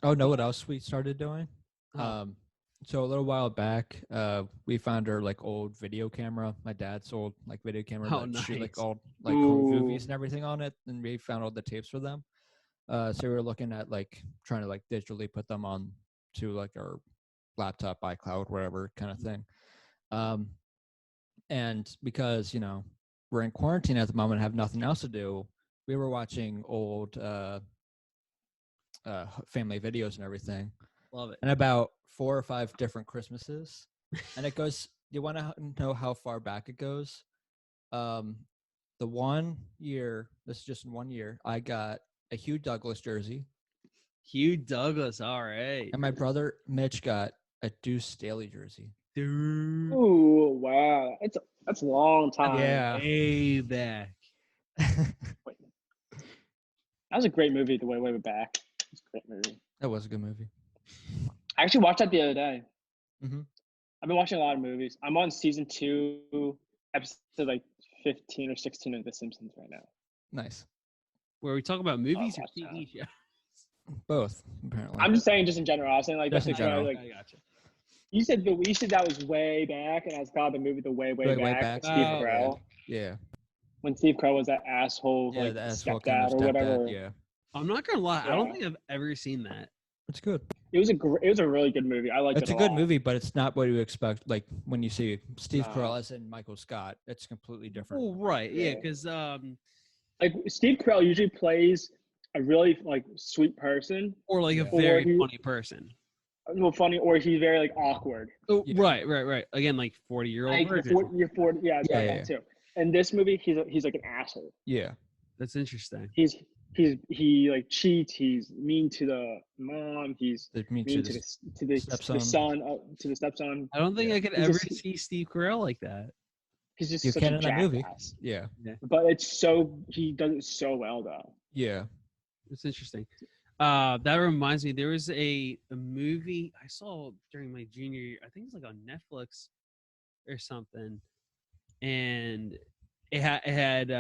Oh, know what else we started doing? Oh. So a little while back, we found our like old video camera, my dad's old like video camera Oh, that shoot like nice. old like home Ooh. movies and everything on it, and we found all the tapes for them. So we were looking at like trying to like digitally put them on to like our laptop, iCloud, whatever kind of thing. Um, and because we're in quarantine at the moment, have nothing else to do, we were watching old family videos and everything, Love it. and about 4 or 5 different Christmases. And it goes. You want to know how far back it goes? Um, the one year, this is just in 1 year, I got a Hugh Douglas jersey, Hugh Douglas. All right. and my brother Mitch got a Deuce Staley jersey. Dude. Ooh, wow. That's a long time. Yeah. Way back. Wait. That was a great movie, The Way Back. It's a great movie. That was a good movie. I actually watched that the other day. Mm-hmm. I've been watching a lot of movies. I'm on season 2, episode like 15 or 16 of The Simpsons right now. Nice. Where we talk about movies or watch that. TV shows? Both, apparently. I'm just saying, just in general. I was saying like Just that's in the general. like I gotcha. you said that was way back, and I was called the movie The Way Way Back with Steve Oh, Carell. Yeah. When Steve Carell was that asshole Yeah, like the asshole stepdad kind of or whatever. Yeah. I'm not gonna lie. I don't Yeah. think I've ever seen that. It's good. It was a really good movie. I liked it. It's a a good lot. movie, but it's not what you expect. Like when you see Steve No. Carell as in Michael Scott, it's completely different. Oh, right. Yeah, Yeah. because Like Steve Carell usually plays a really like sweet person, or like a Yeah. Or very he- funny person. well, funny, or he's very like awkward. Oh, Yeah. right. Again, like 40-year-old Like virgin. you're 40, yeah, it's Yeah, like yeah, that too. In this movie, he's like an asshole. Yeah. That's interesting. He like cheats. He's mean to the mom. He's They mean mean to to the the stepson. son, to the stepson. I don't think Yeah. I could He's ever just- see Steve Carell like that. He's just You such can a in that movie. jackass. Yeah. But he does it so well though. Yeah. It's interesting. That reminds me, there was a movie I saw during my junior year. I think it's like on Netflix or something, and it had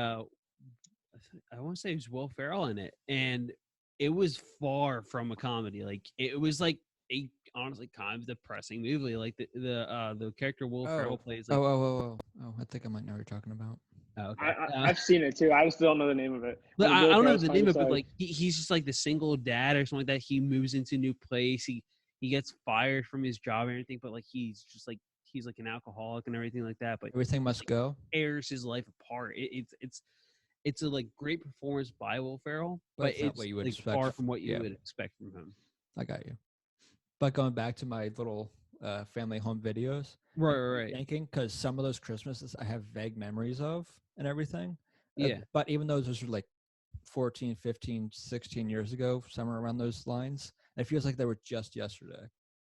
I want to say it was Will Ferrell in it, and it was far from a comedy. Like it was like a honestly kind of depressing movie. Like the character Will Ferrell plays. Like, Oh! I think I might know what you're talking about. oh, okay. I've seen it too. I still don't know the name of it. But When I Will don't know Ferrell's the trying name to of it, but say- like he's just like the single dad or something like that. He moves into a new place. He gets fired from his job and everything, but like he's just like he's like an alcoholic and everything like that. But Everything Must Go. tears his life apart. It's a like great performance by Will Ferrell, but it's not it's what you would like expect far from what you yeah. would expect from him. I got you. But going back to my little family home videos, Right. thinking because some of those Christmases I have vague memories of and everything. Yeah. But even though those were like 14, 15, 16 years ago, somewhere around those lines, it feels like they were just yesterday.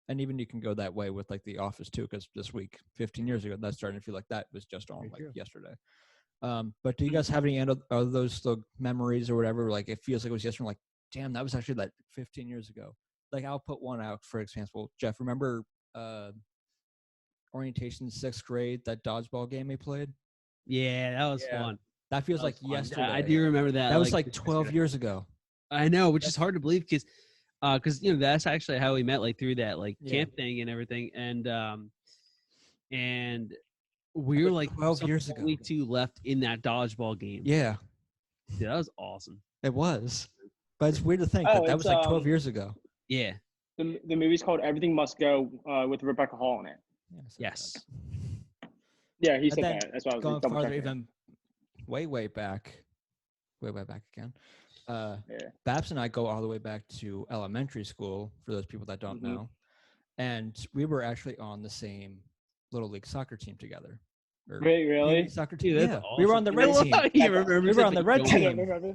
And even you can go that way with like The Office too, because this week, 15 years ago, that's starting to feel like that was just on like yesterday. But do you guys have any of those memories or whatever? Like it feels like it was yesterday. Like, damn, that was actually like 15 years ago. Like I'll put one out for example. Jeff, remember orientation 6th grade, that dodgeball game we played? Yeah, that was Yeah. fun. That feels That like was fun. yesterday. I do remember that. That was like 12 years ago. I know, which is hard to believe because that's actually how we met, like through that like camp thing and everything, and we were like 12 years ago. only two left in that dodgeball game. Yeah, Dude, that was awesome. it was. But it's weird to think Oh, that was like 12 it's, years ago. Yeah. the movie's called Everything Must Go with Rebecca Hall in it. Yes. Yeah, he But said then that. That's why I was going double farther, checking. even way back again. Yeah. Babs and I go all the way back to elementary school, for those people that don't know. And we were actually on the same Little League soccer team together. Wait, really? Soccer Dude, team. that's We were on the red awesome. team. You remember We were on the red I team. don't remember. I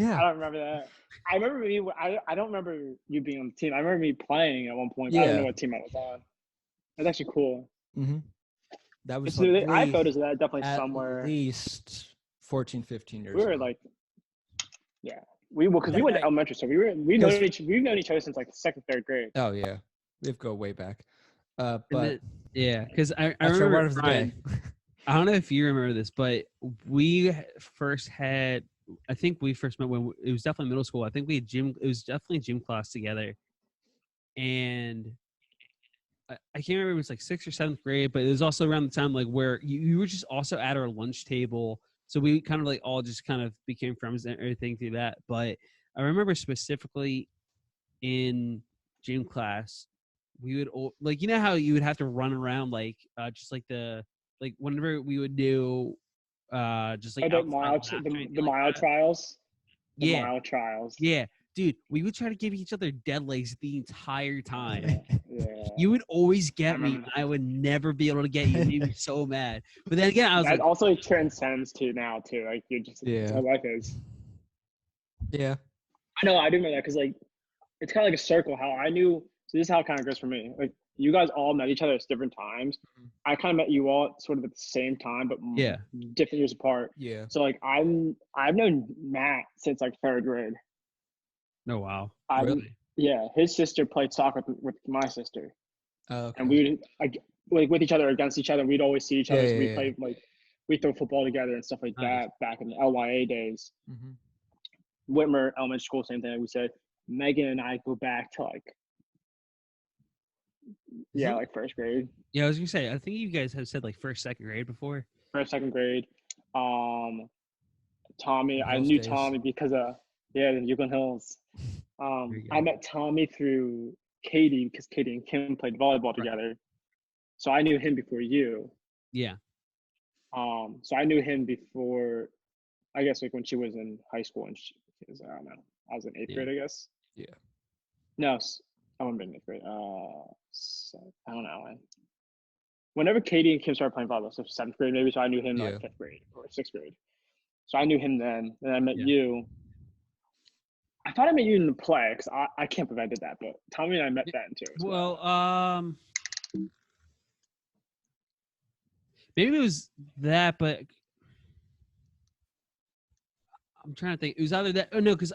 Yeah. don't remember that. I remember I don't remember you being on the team. I remember me playing at one point. But I don't Yeah. know what team I was on. That's actually cool. Mm-hmm. That was I have photos of that definitely at somewhere. least 14, 15 years We were ago. like, yeah, because we went to elementary, so we've known each other since like 2nd, 3rd grade. Oh yeah, we go way back. And But then- yeah, because I that's our remember word of the day. Brian, I don't know if you remember this, but we first had. I think we first met when it was definitely middle school. I think we had gym. It was definitely gym class together, and I can't remember if it was like 6th or 7th grade, but it was also around the time like where you were just also at our lunch table. So we kind of like all just kind of became friends and everything through that. But I remember specifically in gym class, we would like, you know how you would have to run around like just like the like whenever we would do just like Oh, outside lap or the anything like mile that. trials. The Yeah, mile trials. yeah, dude, we would try to give each other dead legs the entire time. Yeah. You would always get me, remember and I would never be able to get you. It made me so mad. But then again, I was that like, also transcends to now too. Like you're just that's Yeah. how life is. Yeah. I know. I do remember that because like it's kind of like a circle. How I knew. So this is how it kind of goes for me. Like you guys all met each other at different times. I kind of met you all sort of at the same time, but yeah, different years apart. Yeah. So like I've known Matt since like 3rd grade. no, wow, Really? Yeah, his sister played soccer with my sister, Oh, okay. and we would like with each other against each other. We'd always see each other. So we played like we throw football together and stuff like Nice. that back in the LYA days. Mm-hmm. Whitmer Elementary School, same thing. Like we said, Megan and I go back to like like 1st grade, Yeah, I was gonna say, I think you guys have said like 1st, 2nd grade before. 1st, 2nd grade. Tommy, I Hills knew days. Tommy because of the Yukon Hills. There you go. I met Tommy through Katie because Katie and Kim played volleyball together. So I knew him before you. Yeah, So I knew him before, I guess, like when she was in high school and she was, I don't know, I was in 8th grade, I guess. Yeah. No, I wasn't in 8th grade. So, I don't know. Whenever Katie and Kim started playing volleyball, so 7th grade maybe, so I knew him like 5th grade or 6th grade. So I knew him then. Then I met you. I thought I met you in the play because I can't believe I did that, but Tommy and I met then too. Well, maybe it was that, but I'm trying to think. It was either that. Oh no, because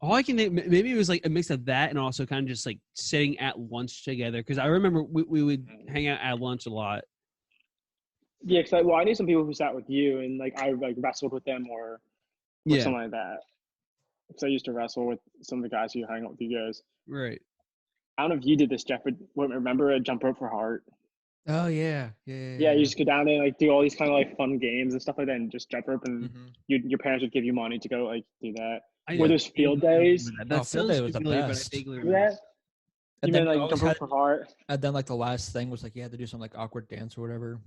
all I can think, maybe it was like a mix of that and also kind of just like sitting at lunch together. Because I remember we would hang out at lunch a lot. Yeah, because I knew some people who sat with you and like I like wrestled with them or something like that. Because I used to wrestle with some of the guys who hang out with you guys. Right. I don't know if you did this, Jeff, but remember a jump rope for heart? Oh yeah. Yeah, you just go down there and like do all these kind of like fun games and stuff like that, and just jump rope, and your parents would give you money to go like do that. Were there's field days? That field day was the best. Yeah. And You then mean like jump rope for heart? And then like the last thing was like you had to do some like awkward dance or whatever.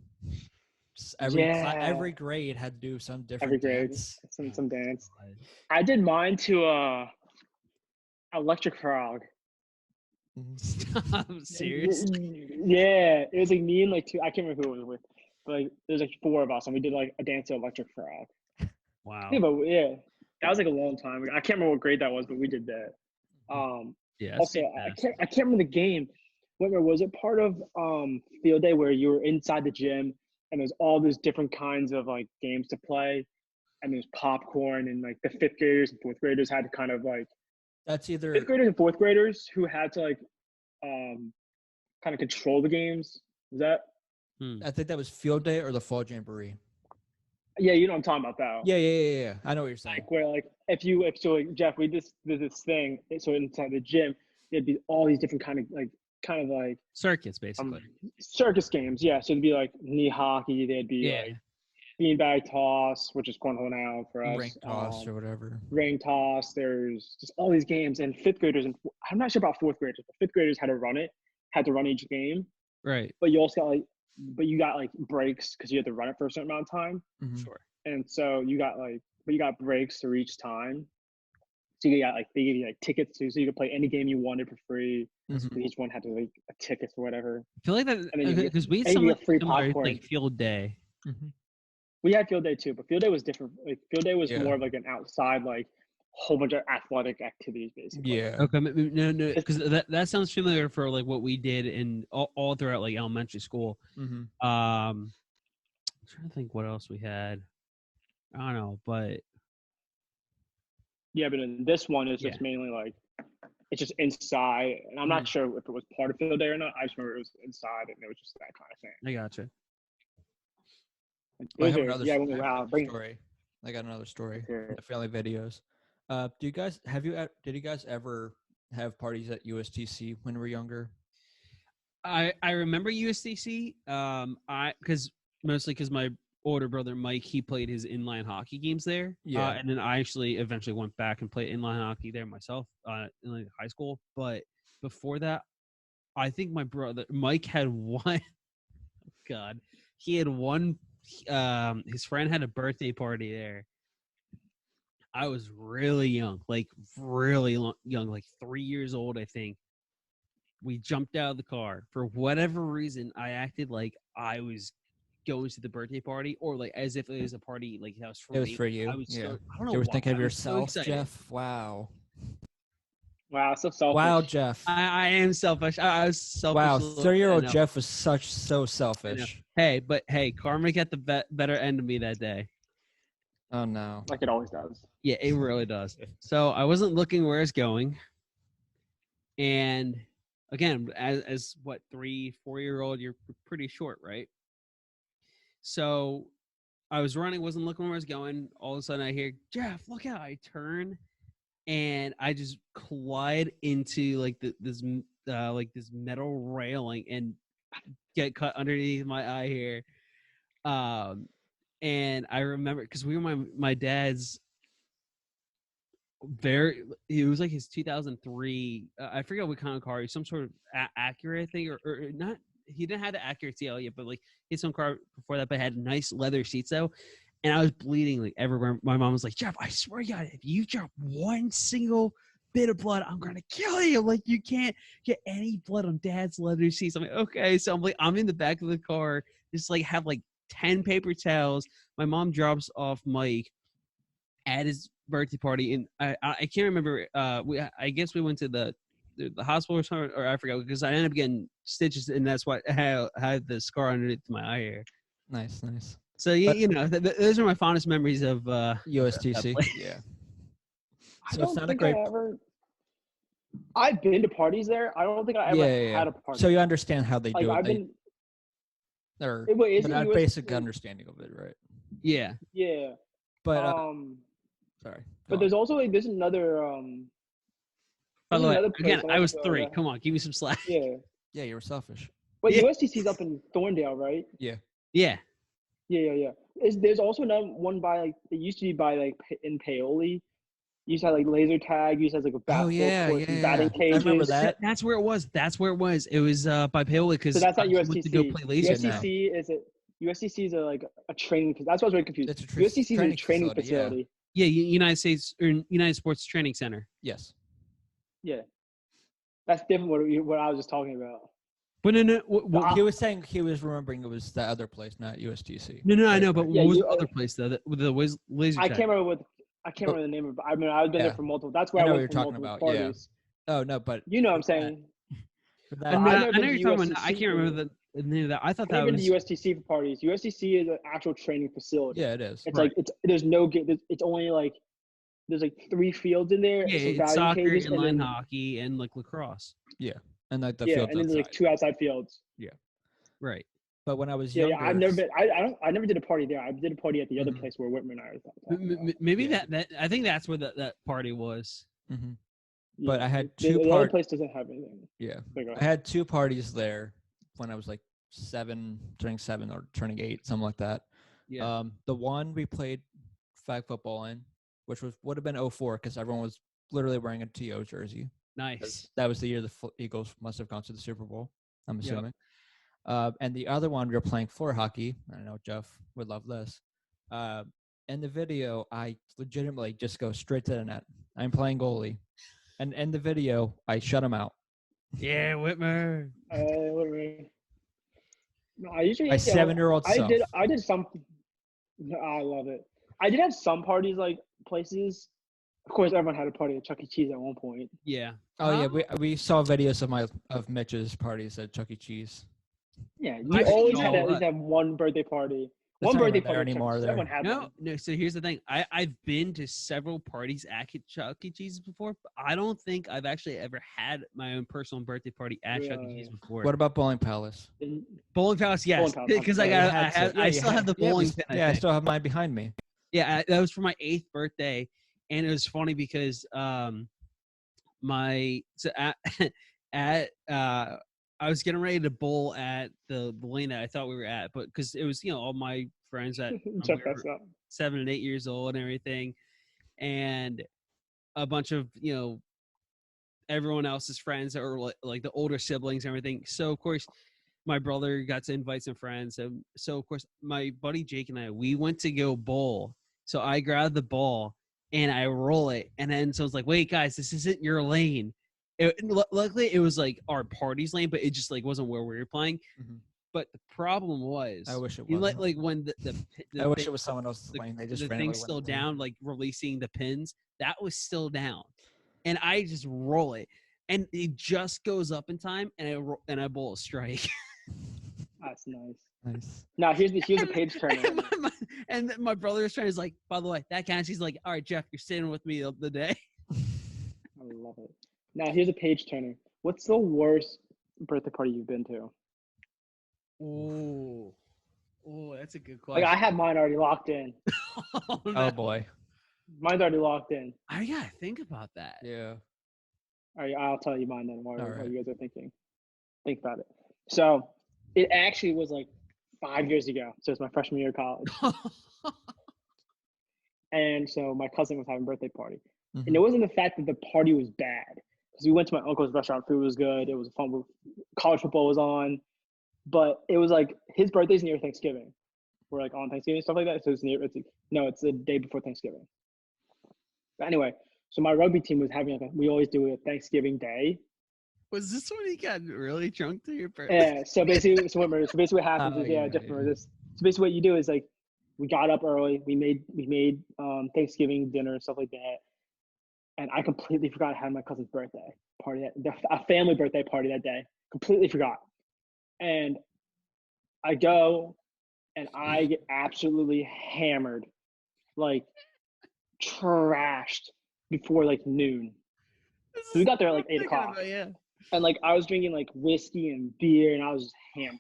Every grade had to do some different Every grade, dance. some dance. I did mine to Electric Frog. I'm serious. Yeah, it was like me and like two. I can't remember who it was with, but like there's like 4 of us, and we did like a dance to Electric Frog. Wow. Yeah, but that was like a long time ago. I can't remember what grade that was, but we did that. Yeah. Also, I can't remember the game. Was it part of field day where you were inside the gym and there's all these different kinds of like games to play, and there's popcorn, and like the 5th graders and 4th graders had to kind of like. That's either 5th graders and 4th graders who had to like kind of control the games. Was that? I think that was field day or the fall jamboree. Yeah, you know what I'm talking about though. Yeah. I know what you're saying. Like where like if so like, Jeff, we did this thing. So inside the gym, there'd be all these different kind of like circuits basically. Circus games, yeah. So it'd be like knee hockey. There'd be like beanbag toss, which is cornhole now for us. Ring toss or whatever. Ring toss. There's just all these games, and 5th graders, and I'm not sure about 4th graders, but 5th graders had to run each game. Right. But you also got like breaks because you had to run it for a certain amount of time. Sure. And so you got breaks for each time. So you got like they give you like tickets too, so you could play any game you wanted for free. Each one had to like a ticket or whatever. I feel like that because we had some free similar, popcorn. like field day. We had field day too, but field day was different. Like field day was more of like an outside, like whole bunch of athletic activities, basically. Yeah. Okay. No, because that sounds familiar for like what we did in all throughout like elementary school. I'm trying to think what else we had. I don't know, but yeah, but in this one is just mainly like it's just inside, and I'm not sure if it was part of field day or not. I just remember it was inside, and it was just that kind of thing. I gotcha. I have another story. I got another story. Okay. The family videos. Did you guys ever have parties at USTC when we were younger? I remember USDC. Mostly because my older brother Mike, he played his inline hockey games there. Yeah. And then I actually eventually went back and played inline hockey there myself in like high school. But before that, I think my brother Mike had one. God, he had one. His friend had a birthday party there. I was really young, like really young, like 3 years old, I think. We jumped out of the car. For whatever reason, I acted like I was going to the birthday party, or like as if it was a party like that was for me. It was for you. I was Yeah. so, I don't know. You were why. thinking of I was so yourself, excited. Jeff? Wow. Wow, so selfish. Wow, Jeff. I am selfish. I was selfish. Wow, a little 30-year-old bit, I know. Jeff was so selfish. Hey, karma got the better end of me that day. Oh no. Like it always does. Yeah, it really does. So I wasn't looking where it's going. And again, as what, 3-4-year-old, you're pretty short, right? So I was running, wasn't looking where I was going. All of a sudden I hear, Jeff, look out. I turn and I just collide into like this metal railing and get cut underneath my eye here. And I remember because we were my dad's it was like his 2003 I forget what kind of car, some sort of Acura, I think, or not. He didn't have the Acura TL yet, but like he had some car before that, but had nice leather seats though. And I was bleeding like everywhere. My mom was like, Jeff, I swear to God, if you drop one single bit of blood, I'm gonna kill you. Like, you can't get any blood on Dad's leather seats. I'm like, okay. So I'm in the back of the car, just like have like 10 paper towels. My mom drops off Mike at his birthday party, and I can't remember. I guess we went to the hospital or something, or I forgot, because I ended up getting stitches, and that's why I had the scar underneath my eye hair. Nice. So those are my fondest memories of USTC. Yeah. I So it's don't not a think great. I've been to parties there. I don't think I ever had a party. So you understand how they like do it. I've been. Or Wait, but a basic understanding of it, right? Yeah. Yeah. But sorry. But there's also like there's another By the way, another place again, I was also 3. Come on, give me some slack. Yeah. Yeah, you were selfish. Wait, Yeah. USTC's up in Thorndale, right? Yeah. Yeah. Yeah. There's also another one by like it used to be by like in Paoli. You used to have like laser tag. You used to have like a basketball court and batting cages. I remember that. That's where it was. It was by Paoli, because So that's not went USTC. to go play laser tag. USTC is a training. That's why I was very confused. It's a USTC is a training facility. Yeah, United Sports Training Center. Yes. Yeah, that's different. What I was just talking about. But no. He was saying he was remembering it was the other place, not USTC. No, I know. But Yeah, what was the other place though? With the laser I tag? can't remember the name of it. But I mean, I've been there for multiple. That's where I know I what went you're for talking multiple about. parties. Yeah. Oh no, but You know what I'm saying. I know you're talking about. I can't remember the name of that. I thought that was USTC for parties. USTC is an actual training facility. Yeah, it is. It's like there's no game. It's only like there's like 3 fields in there. Yeah, it's soccer, inline hockey, and like lacrosse. Yeah, and like the yeah, fields and then there's like outside. 2 outside fields. Yeah. Right. But when I was Yeah, younger, I've never been. I never did a party there. I did a party at the other place where Whitman and I were talking about. Maybe that I think that's where that party was. Mm-hmm. Yeah, but I had the 2 other place doesn't have anything. Yeah, But go I ahead. had 2 parties there when I was like turning 7 or turning 8, something like that. Yeah. The one we played flag football in, which would have been 04 because everyone was literally wearing a TO jersey. Nice. That was the year the Eagles must have gone to the Super Bowl, I'm assuming. Yep. And the other one, we were playing floor hockey. I know Jeff would love this. In the video, I legitimately just go straight to the net. I'm playing goalie. And in the video, I shut him out. Yeah, Whitmer. Whitmer. No, I usually My 7-year-old self. I did some. I love it. I did have some parties like places. Of course, everyone had a party at Chuck E. Cheese at one point. Yeah. Oh yeah, we saw videos of Mitch's parties at Chuck E. Cheese. Yeah, I you think always you had know to at least what? have one birthday party. It's One not birthday even there party anymore. Everyone had one. No. So here's the thing. I've been to several parties at Chuck E. Cheese before, but I don't think I've actually ever had my own personal birthday party at Chuck E. Cheese before. What about Bowling Palace? Bowling Palace? Yes, Bowling Palace, because okay. I still have the bowling pin. Yeah, I still have mine behind me. Yeah, that was for my 8th birthday, and it was funny because so at I was getting ready to bowl at the lane that I thought we were at, but because it was all my friends that we were 7 and 8 years old and everything, and a bunch of everyone else's friends or like the older siblings and everything. So of course my brother got to invite some friends, and so of course my buddy Jake and we went to go bowl. So I grabbed the ball and I roll it, and then so it's like, wait guys, this isn't your lane. Luckily it was like our party's lane, but it just like wasn't where we were playing. Mm-hmm. But the problem was, I wish it was like when the I wish it was someone else's lane. They just the randomly thing's still went in. down, like releasing the pins, that was still down, and I just roll it, and it just goes up in time, and I bowl a strike. That's nice. Nice. Now here's the page turner. And my brother's friend is like, by the way, that counts. He's like, all right, Jeff, you're staying with me the day. I love it. Now here's a page turner. What's the worst birthday party you've been to? Oh, that's a good question. Like I have mine already locked in. Oh boy. Mine's already locked in. I gotta think about that. Yeah. All right, I'll tell you mine then while All right. you guys are thinking. Think about it. So it actually was like 5 years ago. So it's my freshman year of college. And so my cousin was having a birthday party. Mm-hmm. And it wasn't the fact that the party was bad. Because we went to my uncle's restaurant, food was good. It was fun. College football was on. But it was like his birthday's near Thanksgiving. We're like on Thanksgiving and stuff like that. So it's the day before Thanksgiving. But anyway, so my rugby team was having we always do a Thanksgiving day. Was this when he got really drunk to your birthday? Yeah. So basically, what happens is this. So basically, what you do is like, we got up early. We made Thanksgiving dinner and stuff like that. And I completely forgot I had my cousin's birthday party, a family birthday party that day. Completely forgot. And I go, and I get absolutely hammered, like trashed before like noon. So we got there at like 8 o'clock. Yeah. And like I was drinking like whiskey and beer, and I was just hammered.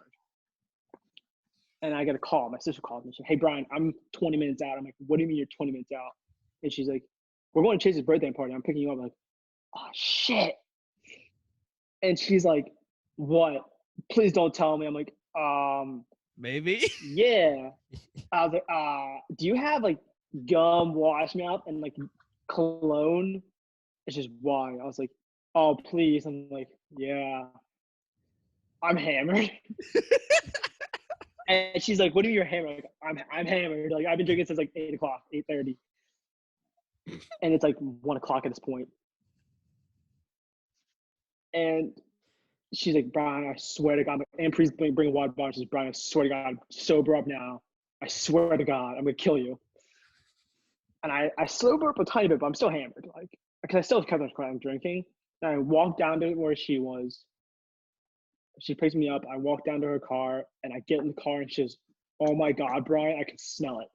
And I got a call. My sister called me. She's like, "Hey Brian, I'm 20 minutes out." I'm like, "What do you mean you're 20 minutes out?" And she's like, "We're going to Chase's birthday party. I'm picking you up." I'm like, "Oh shit!" And she's like, "What? Please don't tell me." I'm like, Maybe. Yeah. I was like, "Do you have like gum, wash mouth, and like cologne?" It's just why. I was like, "Oh please." I'm like, "Yeah, I'm hammered." And she's like, "What are you hammered?" Like, I'm hammered. Like I've been drinking since like 8 o'clock, 8:30, and it's like 1 o'clock at this point. And she's like, "Brian, I swear to God," and please bring a water bottle. She's like, "Brian, I swear to God, I'm sober up now. I swear to God, I'm gonna kill you." And I sober up a tiny bit, but I'm still hammered, like because I still kept on drinking. And I walked down to where she was. She picks me up. I walk down to her car, and I get in the car, and she's, "Oh my God, Brian, I can smell it."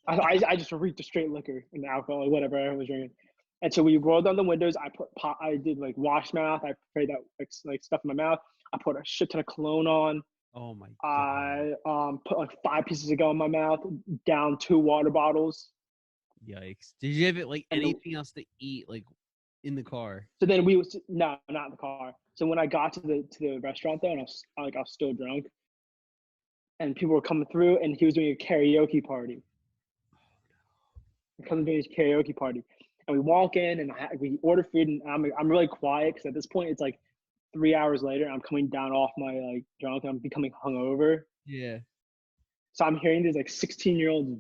I just reeked the straight liquor and alcohol, or whatever I was drinking. And so we rolled down the windows. I did like wash mouth. I sprayed that like stuff in my mouth. I put a shit ton of cologne on. Oh my God. I put like 5 pieces of gum in my mouth. Down 2 water bottles. Yikes! Did you have it like anything else to eat like in the car? So then no, not in the car. So when I got to the restaurant though, and I was still drunk, and people were coming through, and he was doing a karaoke party. Doing his karaoke party, and we walk in, and we order food, and I'm really quiet because at this point it's like 3 hours later. I'm coming down off my like drunk, and I'm becoming hungover. Yeah. So I'm hearing these like 16-year-olds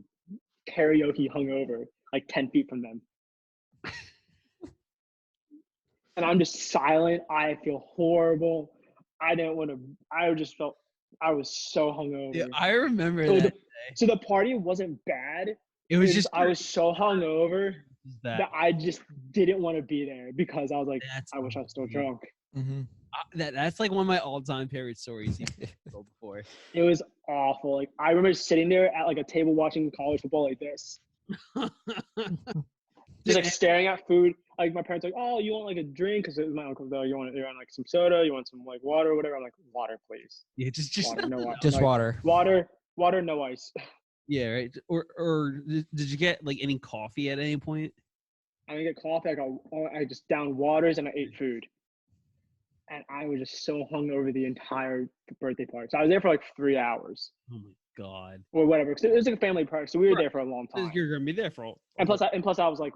karaoke hungover, like 10 feet from them. And I'm just silent. I feel horrible. I didn't want to. I just felt I was so hungover. Yeah, I remember that. So the party wasn't bad. It was just I was so hungover that I just didn't want to be there because I was like, I wish I was still drunk. Mm-hmm. That's like one of my all-time favorite stories you've told before. It was awful. Like I remember sitting there at like a table watching college football like this. Just like staring at food. Like my parents were like, "Oh, you want like a drink?" Because it was my uncle though. You want like some soda? You want some like water or whatever? I'm like, "Water, please." Yeah, just water, no water. Just like, water. Water, no ice. Yeah, right. Or did you get like any coffee at any point? I didn't get coffee. I just downed waters and I ate food. And I was just so hungover the entire birthday party. So I was there for like 3 hours. Oh my god. Or whatever. Because it was like a family party, so we were there for a long time. You're gonna be there for and plus I was like,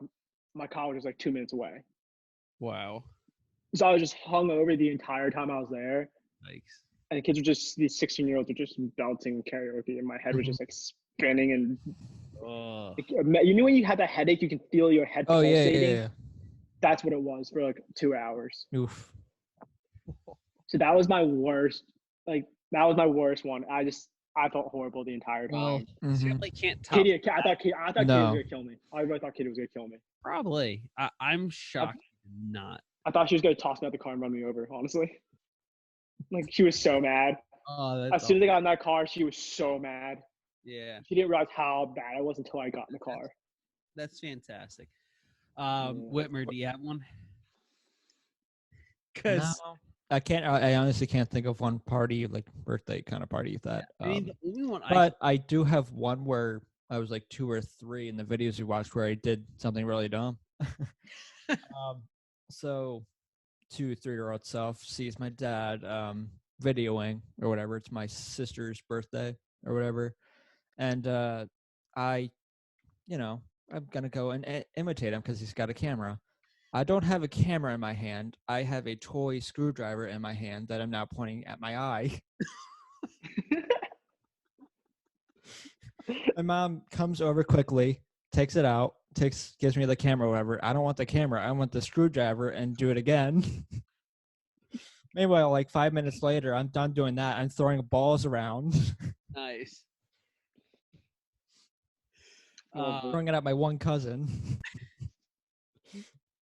my college was like 2 minutes away. Wow. So I was just hungover the entire time I was there. Thanks. And the kids were just, these 16-year-olds were just belting karaoke, and my head was just like spinning. And you know when you have that headache, you can feel your head pulsating? Yeah. That's what it was for like 2 hours. Oof. So that was my worst. Like that was my worst one. I felt horrible the entire time. Well, certainly can't top. Kitty, I thought Kitty was gonna kill me. I really thought Kitty was gonna kill me. Probably. I'm shocked. Not. I thought she was gonna toss me out the car and run me over. Honestly, like she was so mad. Oh, as soon as I got in that car, she was so mad. Yeah. She didn't realize how bad I was until I got in the car. That's fantastic. Whitmer, do you have one? Because I can't. I honestly can't think of one party, like birthday kind of party that. I mean, the only one. But I do have one where I was like 2 or 3 in the videos you watched where I did something really dumb. So 2, 3-year-old self sees my dad videoing or whatever. It's my sister's birthday or whatever, and I'm gonna go and imitate him because he's got a camera. I don't have a camera in my hand. I have a toy screwdriver in my hand that I'm now pointing at my eye. My mom comes over quickly, takes it out, gives me the camera or whatever. I don't want the camera. I want the screwdriver, and do it again. Meanwhile, like 5 minutes later, I'm done doing that. I'm throwing balls around. Nice. Throwing it at my one cousin.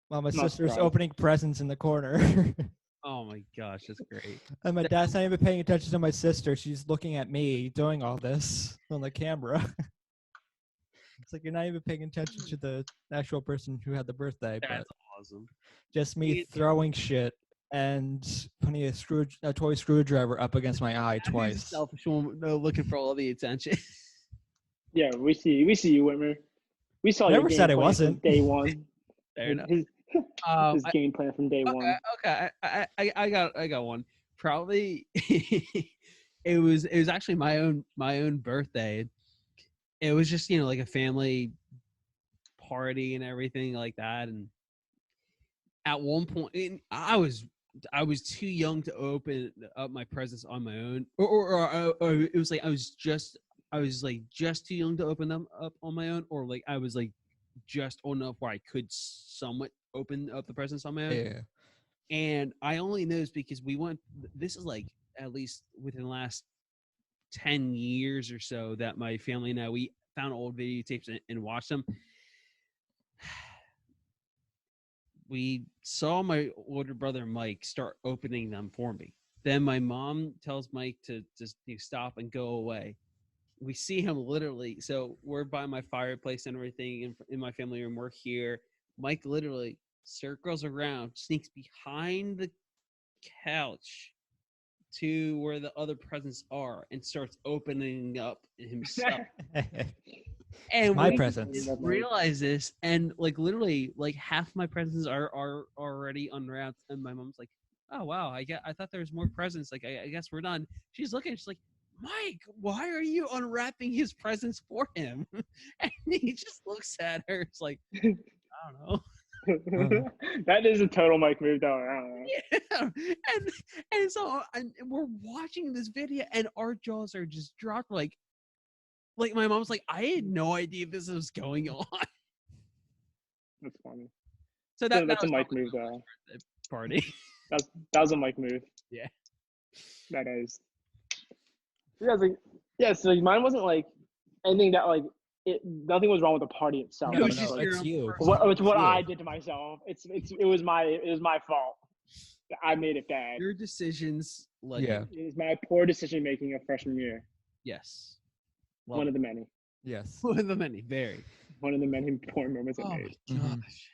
While my sister's opening presents in the corner. Oh my gosh, that's great. And my dad's not even paying attention to my sister. She's looking at me doing all this on the camera. It's like you're not even paying attention to the actual person who had the birthday. That's but awesome. Just me throwing shit and putting a toy screwdriver up against my eye twice. Selfish one, looking for all the attention. Yeah, we see you, Whitmer. We saw. Never said it wasn't. Day one. Fair enough. His game plan from day one. Okay, I got one. Probably it was actually my own birthday. It was just like a family party and everything like that. And at one point, I was too young to open up my presents on my own, or it was like I was just too young to open them up on my own, or like I was like just old enough where I could somewhat open up the presents on my own. Yeah. And I only know this because this is like at least within the last 10 years or so that my family and I, we found old videotapes and watched them. We saw my older brother Mike start opening them for me. Then my mom tells Mike to just stop and go away. We see him literally. So we're by my fireplace and everything in my family room. We're here. Mike literally circles around, sneaks behind the couch to where the other presents are, and starts opening up himself. And my we presents. didn't realize this, and like literally, like half my presents are already unwrapped. And my mom's like, "Oh wow, I thought there was more presents. Like I guess we're done." She's looking. She's like, "Mike, why are you unwrapping his presents for him?" And he just looks at her. It's like, I don't know. That is a total Mike move, though. I don't know. Yeah. And so we're watching this video, and our jaws are just dropped. Like my mom's like, I had no idea this was going on. That's funny. So that's a Mike move, though. Party. That was a Mike move. Yeah. That is. Yeah, so like mine wasn't like anything that like nothing was wrong with the party itself. No, it's you. It's what I did to myself. It was my fault. I made it bad. Your decisions, like Yeah. It was my poor decision making of freshman year. Yes. One of the many. Yes. One of the many. Very. One of the many poor moments I Oh made. my gosh.